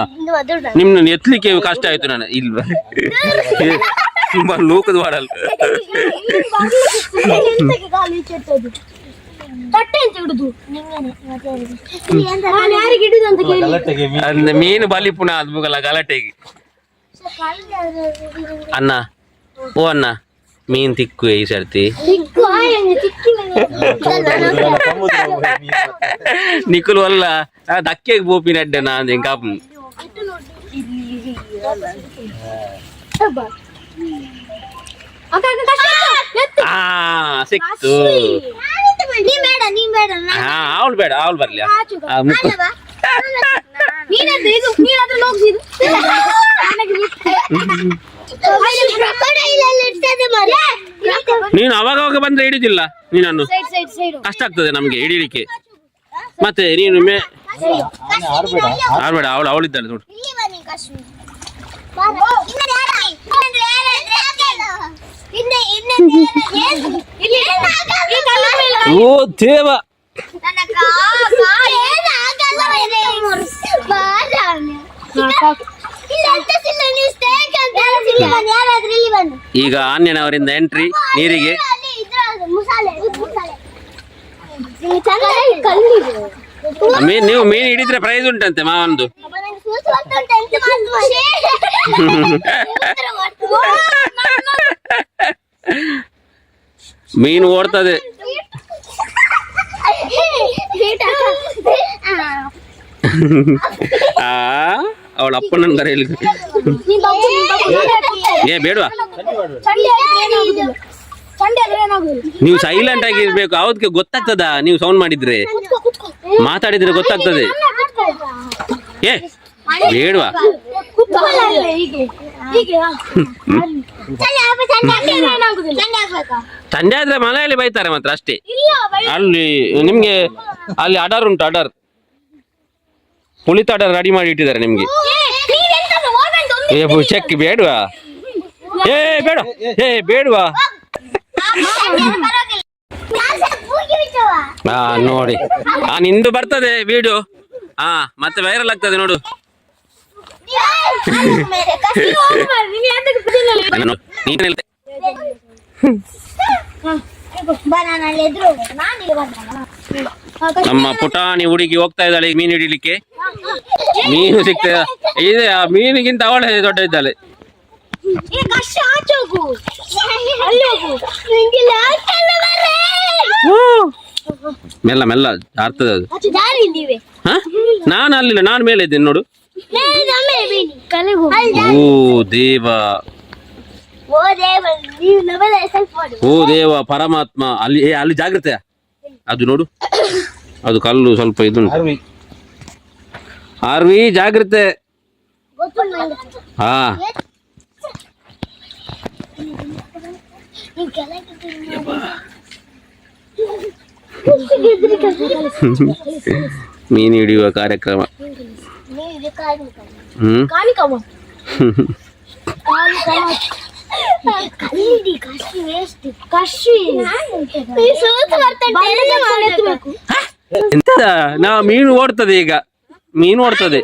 S1: ನಿಮ್ನ ಎತ್ತಲಿಕ್ಕೆ ಕಷ್ಟ ಆಯ್ತು. ನಾನು ಇಲ್ವಾ ಲೋಕದ ಮಾಡಲ್ಲ. ಅಂದ್ರೆ ಮೀನು ಬಲಿ ಪುನಃ ಅದ್ಮುಗಲ್ಲ ಗಲಾಟೆಗೆ. ಅಣ್ಣ ಓ ಅಣ್ಣ, ಮೀನ್ ತಿಕ್ಕು ಈ ಸರ್ತಿ. ನಿಖುಲ್ ಅಲ್ಲ ದಕ್ಕೆಗೆ ಬೋಪಿನ ಅಡ್ಡ ನಾನು ಕಾಪು. ಸಿಕ್ತು. ಅವಳು ಬೇಡ, ಅವಳು ಬರ್ಲಿ. ನೀನು ಅವಾಗ ಅವಾಗ ಬಂದ್ರೆ ಹಿಡಿದಿಲ್ಲ ನೀನನ್ನು, ಕಷ್ಟ ಆಗ್ತದೆ ನಮ್ಗೆ ಹಿಡಿಲಿಕ್ಕೆ. ಮತ್ತೆ ನೀನು ಆಡ್ಬೇಡ, ಅವಳಿದ್ದಾಳೆ ನೋಡು. ಓ ದೇವ, ಈಗ ಆನ್ಯನವರಿಂದ ಎಂಟ್ರಿ ನೀರಿಗೆ. ನೀವು ಮೀನು ಹಿಡಿದ್ರೆ ಪ್ರೈಸ್ ಉಂಟಂತೆ ಮಾವನ್ದು. ಮೀನು ಓಡ್ತದೆ. ಅವಳ ಅಪ್ಪನ ಕರೆಯಲಿ. ಏ ಬೇಡವಾ, ನೀವು ಸೈಲೆಂಟ್ ಆಗಿರ್ಬೇಕು. ಅವಕ್ಕೆ ಗೊತ್ತಾಗ್ತದ, ನೀವು ಸೌಂಡ್ ಮಾಡಿದ್ರೆ ಮಾತಾಡಿದ್ರೆ ಗೊತ್ತಾಗ್ತದೆ. ಏ ಬೇಡವಾ, ಸಂಜೆ ಆದ್ರೆ ಮನೆಯಲ್ಲಿ ಬೈತಾರೆ ಮಾತ್ರ ಅಷ್ಟೇ. ಅಲ್ಲಿ ನಿಮ್ಗೆ ಅಲ್ಲಿ ಅಡರ್ ಉಂಟು, ಅಡರ್ ಪುಳಿತ ಅಡರ್ ರೆಡಿ ಮಾಡಿ ಇಟ್ಟಿದ್ದಾರೆ ನಿಮ್ಗೆ. ಚೆಕ್ ಬೇಡವಾ, ಏ ಬೇಡ, ಏ ಬೇಡವಾ. ಹಾ ನೋಡಿ, ನಿಂದು ಬರ್ತದೆ ವಿಡಿಯೋ, ಹಾ ಮತ್ತೆ ವೈರಲ್ ಆಗ್ತದೆ ನೋಡು. ನಮ್ಮ ಪುಟಾಣಿ ಹುಡುಗಿ ಹೋಗ್ತಾ ಇದ್ದಾಳೆ ಮೀನು ಹಿಡಿಲಿಕ್ಕೆ. ಮೀನು ಸಿಗ್ತದೆ ಇದೆ, ಆ ಮೀನಿಗಿಂತ ಅವಳೇ ದೊಡ್ಡ ಇದ್ದಾಳೆ. ಮೆಲ್ಲ ಮೆಲ್ಲ ಜಾರ್ತದೆ ಅದು. ನಾನು ಅಲ್ಲಿಲ್ಲ, ನಾನು ಮೇಲೆ ಇದ್ದೇನೆ ನೋಡು. ಓ ದೇವ, ಓ ದೇವ ಪರಮಾತ್ಮ, ಅಲ್ಲಿ ಅಲ್ಲಿ ಜಾಗ್ರತೆ ಅದು ನೋಡು, ಅದು ಕಲ್ಲು ಸ್ವಲ್ಪ ಇದು. ಆರ್ವಿ ಜಾಗ್ರತೆ. ಹಾ ಮೀನು ಹಿಡಿಯುವ ಕಾರ್ಯಕ್ರಮ. ಎಂತ ನಾ ಮೀನು ಓಡ್ತದೆ ಈಗ ಮೀನು ಓಡ್ತದೆ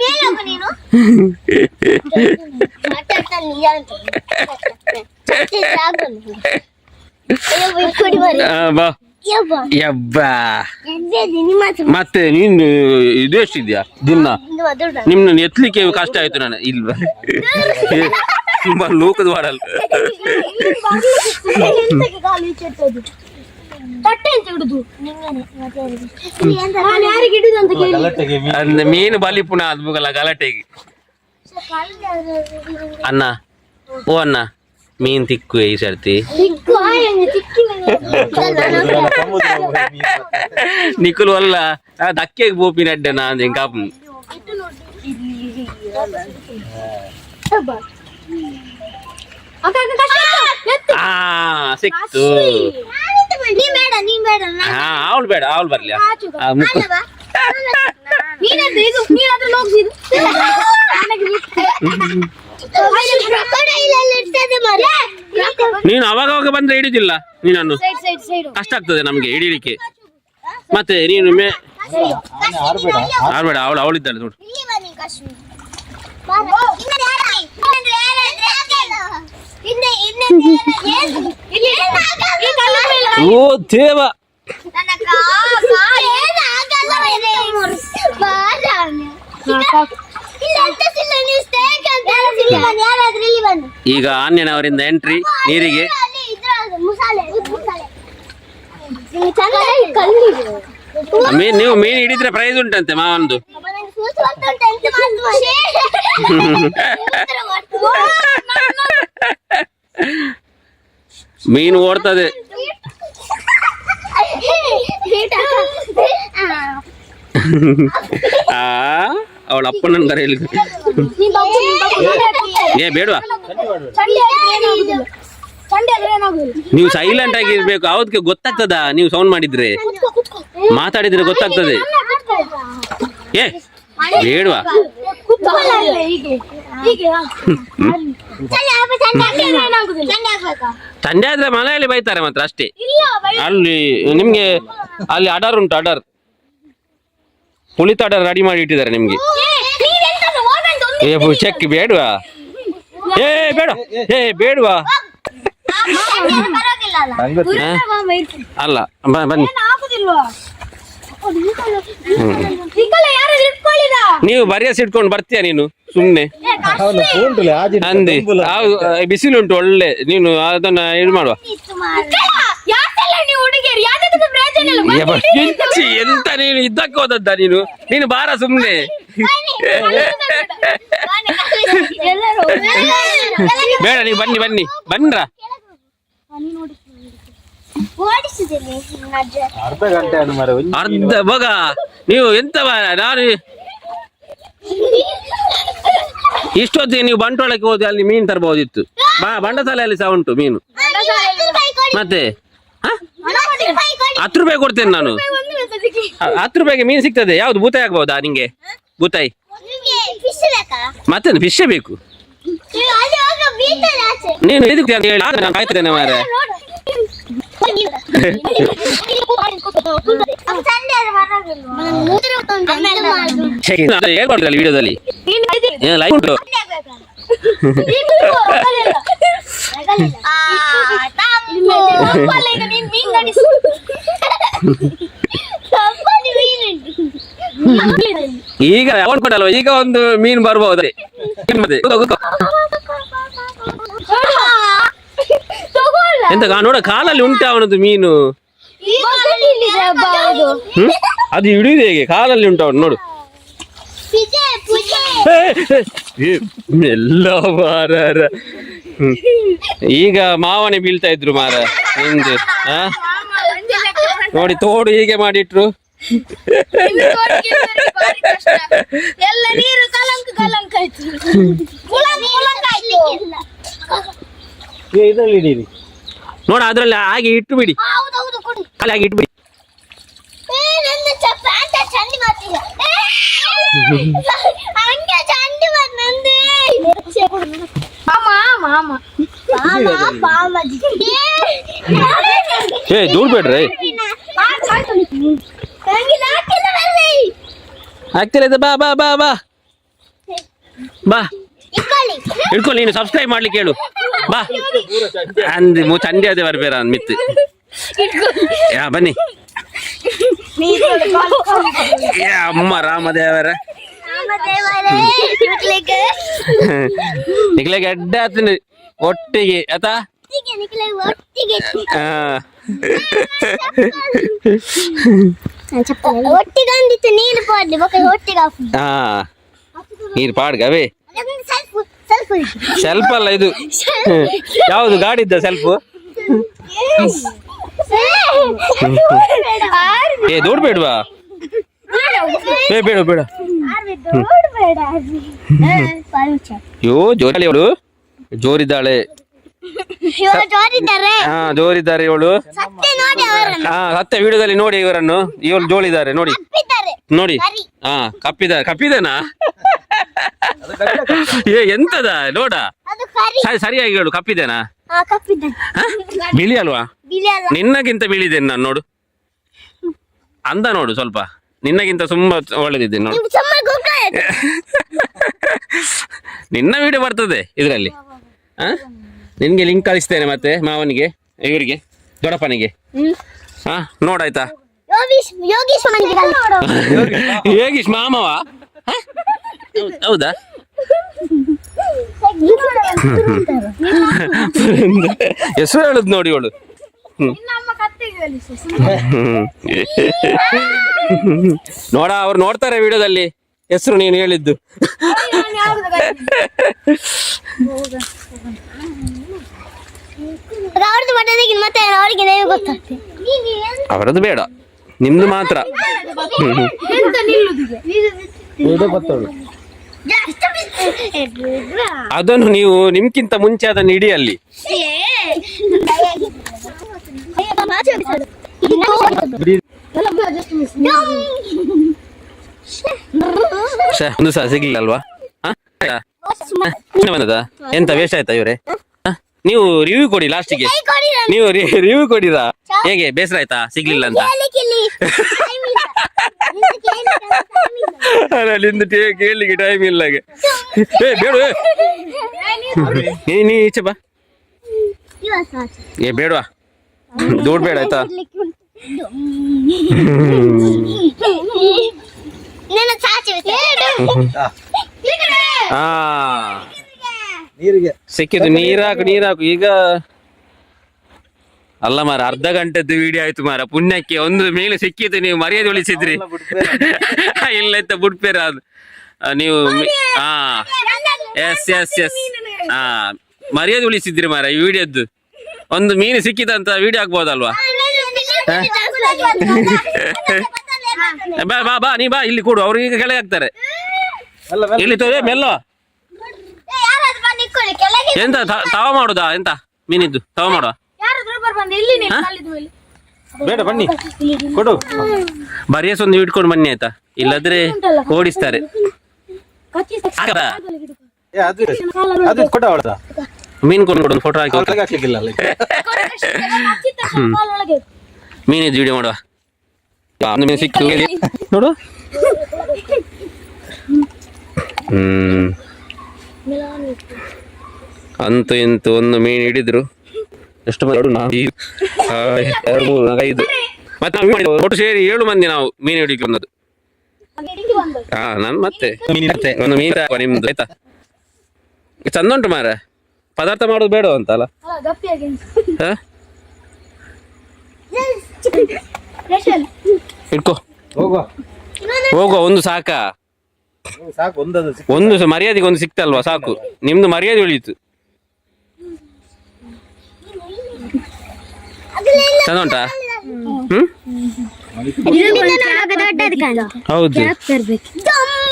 S1: ಬಾ ಯಬ್ಬಾ ಮತ್ತೆ ನೀನು ಇದು ಎಷ್ಟಿದ್ಯಾ ದಿನ ನಿಮ್ನ ಎತ್ತಲಿಕ್ಕೆ ಕಷ್ಟ ಆಯ್ತು ನಾನು ಇಲ್ವಾ ತುಂಬಾ ಲೋಕದ ಮಾಡಲ್ಲ ಅಂದ್ರೆ ಮೀನು ಬಲಿ ಪುನಃ ಅದು ಮುಗಲ್ಲ ಗಲಾಟೆಗೆ ಅಣ್ಣ ಓ ಅಣ್ಣ ಮೀನ್ ತಿಕ್ಕು ಈ ಸರ್ತಿ ನಿಖುಲ್ ಅಲ್ಲ ದಕ್ಕೆಗೆ ಬೋಪಿನ ಅಡ್ಡ ನಾನು ಕಾಪು ಸಿಕ್ತು ಅವಳು ಬೇಡ ಅವಳು ಬರ್ಲಿ ನೀನು ಅವಾಗ ಅವಾಗ ಬಂದ್ರೆ ಹಿಡಿದಿಲ್ಲ ನೀನನ್ನು ಕಷ್ಟ ಆಗ್ತದೆ ನಮ್ಗೆ ಹಿಡಿಲಿಕ್ಕೆ ಮತ್ತೆ ನೀನು ಆಡ್ಬೇಡ ಅವಳು ಅವಳಿದ್ದಾಳೆ ನೋಡು ಓ ದೇವ ಈಗ ಆನ್ಯನವರಿಂದ ಎಂಟ್ರಿ ನೀರಿಗೆ ನೀವು ಮೀನು ಹಿಡಿದ್ರೆ ಪ್ರೈಸ್ ಉಂಟಂತೆ ಮಾವನ್ದು ಮೀನು ಓಡ್ತದೆ ಅವಳ ಅಪ್ಪನ ಕರೆಯಲಿ ಏ ಬೇಡವಾ ನೀವು ಸೈಲೆಂಟ್ ಆಗಿರ್ಬೇಕು ಅವಕ್ಕೆ ಗೊತ್ತಾಗ್ತದ ನೀವು ಸೌಂಡ್ ಮಾಡಿದ್ರೆ ಮಾತಾಡಿದ್ರೆ ಗೊತ್ತಾಗ್ತದೆ ಏ ಬೇಡವಾ ಸಂಡೆ ಆದ್ರೆ ಮನೆಯಲ್ಲಿ ಬೈತಾರೆ ಮಾತ್ರ ಅಷ್ಟೇ ಅಲ್ಲಿ ನಿಮ್ಗೆ ಅಲ್ಲಿ ಅಡರ್ ಉಂಟು ಅಡರ್ ಪುಳಿತ ಅಡರ್ ರೆಡಿ ಮಾಡಿ ಇಟ್ಟಿದ್ದಾರೆ ನಿಮ್ಗೆ ಚೆಕ್ ಬೇಡವಾ ಏ ಬೇಡ ಏ ಬೇಡವಾ ಅಲ್ಲ ಬನ್ನಿ ನೀವು ಬರಿಯಸ್ ಇಟ್ಕೊಂಡು ಬರ್ತೀಯ ನೀನು ಸುಮ್ನೆ ಅಂದಿ ಬಿಸಿಲುಂಟು ಒಳ್ಳೆ ನೀನು ಅದನ್ನ ಇದು ಮಾಡುವ ಎಂತ ನೀನು ಇದ್ದಕ್ಕೆ ಹೋದದ್ದ ನೀನು ಬಾರ ಸುಮ್ನೆ ಬೇಡ ನೀವು ಬನ್ನಿ ಬನ್ನಿ ಬನ್ರ ಅರ್ಧ ಬಗ ನೀವು ಎಂತ ನಾನು ಇಷ್ಟೊತ್ತಿಗೆ ನೀವು ಬಂಟ್ವಾಳಕ್ಕೆ ಹೋಗಿ ಅಲ್ಲಿ ಮೀನು ತರಬಹುದಿತ್ತು ಬಂಡಸಾಲೆಯಲ್ಲಿ ಸಹ ಉಂಟು ಮೀನು ಮತ್ತೆ 10 ರೂಪಾಯಿ ಕೊಡ್ತೇನೆ ನಾನು 10 ರೂಪಾಯಿಗೆ ಮೀನು ಸಿಗ್ತದೆ ಯಾವ್ದು ಬೂತಾಯಿ ಆಗ್ಬಹುದಾ ನಿಂಗೆ ಬೂತಾಯಿ ಮತ್ತೆ ಫಿಶ್ ಬೇಕು ನೀನು ಇದಕ್ಕೆ ಅಂತ ಹೇಳಿ ನಾನು ಕಾಯ್ತೇನೆ ಮಾರೆ ಹೇಳ್ಬಾರ್ದಲ್ಲ ವಿಡಿಯೋದಲ್ಲಿ ಲೈವ್ ಉಂಟು ಈಗ ಅವನ್ ಕೊಡಲ್ವ ಈಗ ಒಂದು ಮೀನು ಬರ್ಬಹುದೇ ಎಂತ ನೋಡ ಕಾಲಲ್ಲಿ ಉಂಟ ಅವನದು ಮೀನು ಅದು ಹಿಡಿಯುದು ಹೇಗೆ ಕಾಲಲ್ಲಿ ಉಂಟು ಅವನು ನೋಡು ಎಲ್ಲ ಮಾರ ಈಗ ಮಾವನೆ ಬೀಳ್ತಾ ಇದ್ರು ಮಾರ ಎಂದು ನೋಡಿ ತೋಡು ಹೀಗೆ ಮಾಡಿಟ್ರು
S2: ಇದರಲ್ಲಿ
S1: ನೋಡ ಅದ್ರಲ್ಲಿ ಹಾಗೆ ಇಟ್ಟು ಬಿಡಿ ಅಲ್ಲಿ ಹಾಗೆ ಇಟ್ಬಿಡಿ
S3: ನಂದು ಪ್ಯಾಂಟ್ ಚಂಡಿ ಮಾಡ್ತೀಯ ಹಂಗೆ ಚಂಡಿ ಮಾಡ್ ನಂದೇ ಮಾಮ
S1: ಏ ದೂರ ಬೇಡ್ರಿ ಆಗ್ತಿಲ್ಲ ಇದು. ಬಾ ಬಾ ಬಾ ಬಾ ಬಾ ಹಿಡ್ಕೊಳ್ಳಿ. ನೀನು ಸಬ್ಸ್ಕ್ರೈಬ್ ಮಾಡ್ಲಿಕ್ಕೆ ಹೇಳು. ಬಾ ಅಂದ್ ಚಂಡಿ ಅದೇ ಬರ್ಬೇರ ಅಂದ್ ಮಿತ್ತು. ಯಾ ಬನ್ನಿ. ಏ ಅಮ್ಮ ರಾಮದೇವರ ನಿಕ್ಲೆಗೆ ಅಡ್ಡ ಆತೀನಿ ಒಟ್ಟಿಗೆ ಆತಾ.
S3: ಒಟ್ಟಿಗೆ ನೀರು ಪಾಡ್ಲಿ ಒಟ್ಟಿಗೆ
S1: ನೀರು ಪಾಡ್ಗವೇ ಸೆಲ್ಫ್ ಅಲ್ಲ ಇದು. ಯಾವುದು ಗಾಡಿ ಇದ್ದ ಸೆಲ್ಫ್? ಏ ದೊಡ್ಡ ಬೇಡವಾ? ಏ ಬೇಡ ಬೇಡ. ಯೋ ಜೋರಿ ಅವಳು ಜೋರಿದ್ದಾಳೆ. ಹಾ ಜೋರಿದ್ದಾರೆ ಇವಳು. ಹಾ ಸತ್ಯ ವಿಡಿಯೋದಲ್ಲಿ ನೋಡಿ ಇವರನ್ನು. ಇವಳು ಜೋಳಿದ್ದಾರೆ ನೋಡಿ ನೋಡಿ. ಹಾ ಕಪ್ಪಿದನಾ? ಏ ಎಂತದ ನೋಡ ಸರಿಯಾಗಿ ಹೇಳು. ಕಪ್ಪಿದೇನಾ? ಬಿಳಿ ಅಲ್ವಾ? ನಿನ್ನಗಿಂತ ಬಿಳಿದೇನೆ ನಾನು ನೋಡು. ಅಂದ ನೋಡು ಸ್ವಲ್ಪ ನಿನ್ನಗಿಂತ ತುಂಬಾ ಒಳ್ಳೆದಿದ್ದೇನೆ ನೋಡು. ನಿನ್ನ ವಿಡಿಯೋ ಬರ್ತದೆ ಇದರಲ್ಲಿ. ನಿನ್ಗೆ ಲಿಂಕ್ ಕಳಿಸ್ತೇನೆ ಮತ್ತೆ ಮಾವನಿಗೆ ಇವರಿಗೆ ದೊಡ್ಡಪ್ಪನಿಗೆ. ಹಾ ನೋಡಾಯ್ತಾ? ಯೋಗೀಶ್ ಮಾಮವ? ಹೌದಾ? ಹೆಸರು ಹೇಳುದು ನೋಡಿ ಅವಳು. ನೋಡ ಅವ್ರು ನೋಡ್ತಾರೆ ವಿಡಿಯೋದಲ್ಲಿ ಹೆಸರು ನೀನು ಹೇಳಿದ್ದು. ಅವರದ್ದು ಬೇಡ, ನಿಮ್ದು ಮಾತ್ರ. ಅದನ್ನು ನೀವು ನಿಮ್ಗಿಂತ ಮುಂಚೆ ಅದನ್ನು ಇಡಿ ಅಲ್ಲಿ. ಒಂದು ಸಹ ಸಿಗ್ಲಿಲ್ಲ ಅಲ್ವಾ? ಬಂದದ ಎಂತ ವೇಸ್ಟ್ ಆಯ್ತಾ ಇವ್ರೆ? ನೀವು ರಿವ್ಯೂ ಕೊಡಿ ಲಾಸ್ಟಿಗೆ. ನೀವು ರಿವ್ಯೂ ಕೊಡಿರಾ? ಹೇಗೆ ಬೇಸರ ಆಯ್ತಾ ಸಿಗ್ಲಿಲ್ಲ ಅಂತ? ನಿಂದು ಕೇಳಲಿಕ್ಕೆ ಟೈಮ್ ಇಲ್ಲ. ಏ ಬೇಡ, ನೀ ಈಚೆ ಬಾ. ಏ ಬೇಡವಾ? ದೂರ ಬೇಡ ಆಯ್ತಾ? ಹಾ ಸಿಕ್ಕಿದ್ದು. ನೀರಾಕು ಈಗ ಅಲ್ಲ ಮಾರ, ಅರ್ಧ ಗಂಟೆದ್ದು ವಿಡಿಯೋ ಆಯ್ತು ಮಾರ. ಪುಣ್ಯಕ್ಕೆ ಒಂದು ಮೇಲೆ ಸಿಕ್ಕಿದ್ದು, ನೀವು ಮರ್ಯಾದೆ ಉಳಿಸಿದ್ರಿ. ಇಲ್ಲ ಅಂತ ಬಿಡ್ಬೇರ ಅದು ನೀವು. ಹಾ ಎಸ್ ಎಸ್ ಎಸ್ ಹಾ ಮರ್ಯಾದೆ ಉಳಿಸಿದ್ರಿ ಮಾರ. ಈ ವಿಡಿಯೋದ್ದು ಒಂದು ಮೀನು ಸಿಕ್ಕಿದಂತ ವಿಡಿಯೋ ಆಗ್ಬೋದಲ್ವಾ? ಬಾ ಬಾ ಬಾ ನೀ ಬಾ, ಇಲ್ಲಿ ಕೊಡು. ಅವ್ರು ಈಗ ಕೆಳಗೆ ಹಾಕ್ತಾರೆ. ಇಲ್ಲಿ ತೋರೆ ಮೆಲ್ಲೋ. ಎಂತ ತವ ಮಾಡುದಾ? ಎಂತ ಮೀನಿದ್ದು ತವ ಮಾಡುವ?
S2: ಬೇಡ ಬನ್ನಿ ಕೊಡು.
S1: ಬರಿಯಸ್ ಒಂದು ಇಟ್ಕೊಂಡು ಬನ್ನಿ ಆಯ್ತಾ, ಇಲ್ಲದ್ರೆ ಓಡಿಸ್ತಾರೆ. ಮೀನ್ ಕೊಂಡು ಫೋಟೋ ಹಾಕಿ ಮೀನಿದ್ದು ವಿಡಿಯೋ ಮಾಡುವ. ಮೀನು ಸಿಕ್ಕು ನೋಡು. ಅಂತೂ ಇಂತೂ ಒಂದು ಮೀನು ಹಿಡಿದ್ರು. ಎಷ್ಟು ಮಂದಿ? 2, 3, 5 ಮತ್ತೆ ಒಟ್ಟು ಸೇರಿ 7 ಮಂದಿ ನಾವು ಮೀನು ಹಿಡಿಕೆ ಬಂದದ್ದು. ಹಾ ನಾನು ಮತ್ತೆ ಒಂದು ಮೀನು ನಿಮ್ದು ಆಯ್ತಾ? ಚಂದ ಉಂಟು ಮಾರ. ಪದಾರ್ಥ ಮಾಡೋದು ಬೇಡ ಅಂತ ಅಲ್ಲ? ಇಟ್ಕೋ ಹೋಗುವ. ಒಂದು ಸಾಕಾ? ಒಂದು ಮರ್ಯಾದೆಗೆ ಒಂದು ಸಿಕ್ತಲ್ವಾ ಸಾಕು. ನಿಮ್ದು ಮರ್ಯಾದೆ ಉಳಿಯಿತು. ಚಂದ ಉಂಟಾ? ಹೌದು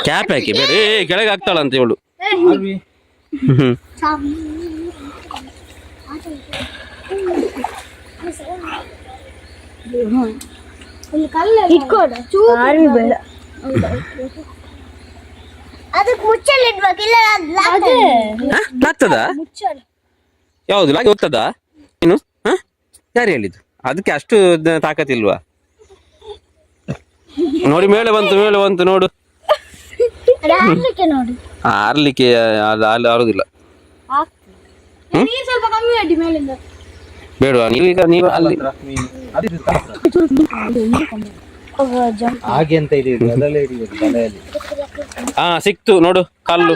S1: ಕ್ಯಾಪ್ ಹಾಕಿ ಬೇಡ. ಕೆಳಗೆ ಆಗ್ತಾಳಂತ ಇವಳು.
S3: ಇಲ್ಲಿ ಕಲ್ಲ ಇಟ್ಕೊಡು ಆರ್ವಿ ಬೇಡ ಅದಕ್ಕೆ ಮುಚ್ಚಲ್ಲಿ ಇಡ್ಬೇಕಿಲ್ಲ
S1: ಆಗ್ತದ
S3: ಮುಚ್ಚಲು
S1: ಯಾವುದು ಲಾಗಿ ಹೋಗ್ತದ ಇನ್ನು ಯಾರು ಹೇಳಿದ್ದು ಅದಕ್ಕೆ ಅಷ್ಟು ತಾಕತ್ತಿಲ್ವಾ ನೋಡಿ ಮೇಲೆ ಬಂತು ನೋಡು
S3: ಹಾರ್ಲಿಕ್ಕೆ ನೋಡಿ
S1: ಆರ್ಲಿಕ್ಕೆ ಅದು ಅಲ್ಲಿ ಆರುದಿಲ್ಲ
S3: ನೀರು ಸ್ವಲ್ಪ ಕಮ್ಮಿ ಅಡ್ಡಿ ಮೇಲಿಂದ
S1: ಬೇಡವಾ ನೀವು ಅಲ್ಲಿ
S2: ಮೀನು ಅದು ಹಾಗೆ ಅಂತ ಇದೆ ಅದರಲ್ಲೇ ಹಿಡಿಬೇಕು ತಲೆಯಲ್ಲಿ.
S1: ಸಿಕ್ತು ನೋಡು ಕಲ್ಲು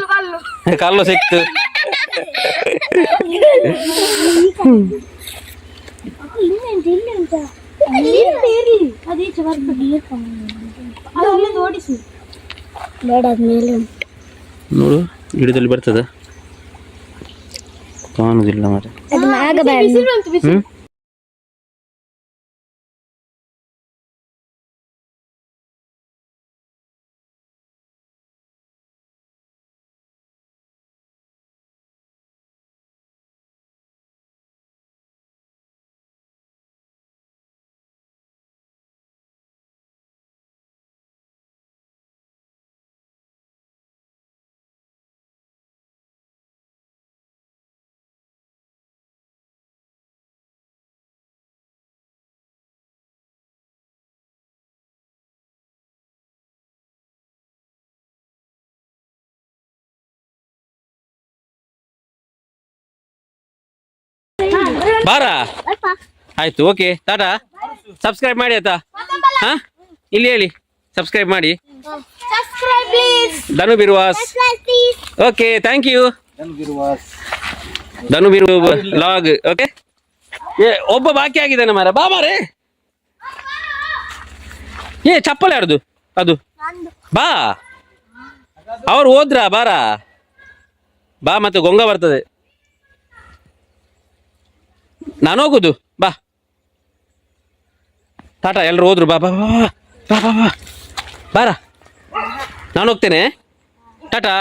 S1: ಕಲ್ಲು ಸಿಕ್ತು ನೋಡು ಹಿಡಿದಲ್ಲಿ ಬರ್ತದ ಕಾಣುದಿಲ್ಲ ಮಾರೆ ಬಾರ ಆಯ್ತು ಓಕೆ ಟಾಟಾ ಸಬ್ಸ್ಕ್ರೈಬ್ ಮಾಡಿ ಆಯ್ತಾ ಹಾ ಇಲ್ಲಿ ಹೇಳಿ ಸಬ್ಸ್ಕ್ರೈಬ್ ಮಾಡಿ ಧನು ಬಿರುವಾಸ್ ಓಕೆ ಥ್ಯಾಂಕ್ ಯು ಧನು ಬಿರು ಲಾಗ್ ಓಕೆ ಒಬ್ಬ ಬಾಕಿ ಆಗಿದ್ದಾನೆ ಮಾರ ಬಾ ಮಾರೆ ಚಪ್ಪಲ್ ಯಾರ್ದು ಅದು ಬಾ ಅವ್ರು ಹೋದ್ರಾ ಬಾರ ಬಾ ಮತ್ತೆ ಗೊಂಗ ಬರ್ತದೆ ನಾನು ಹೋಗುದು ಬಾ ಟಾಟಾ ಎಲ್ರು ಹೋದ್ರು ಬಾ ಬಾ ಬಾ ಬಾ ಬಾ ಬಾ ಬಾರ ನಾನು ಹೋಗ್ತೇನೆ ಟಾಟಾ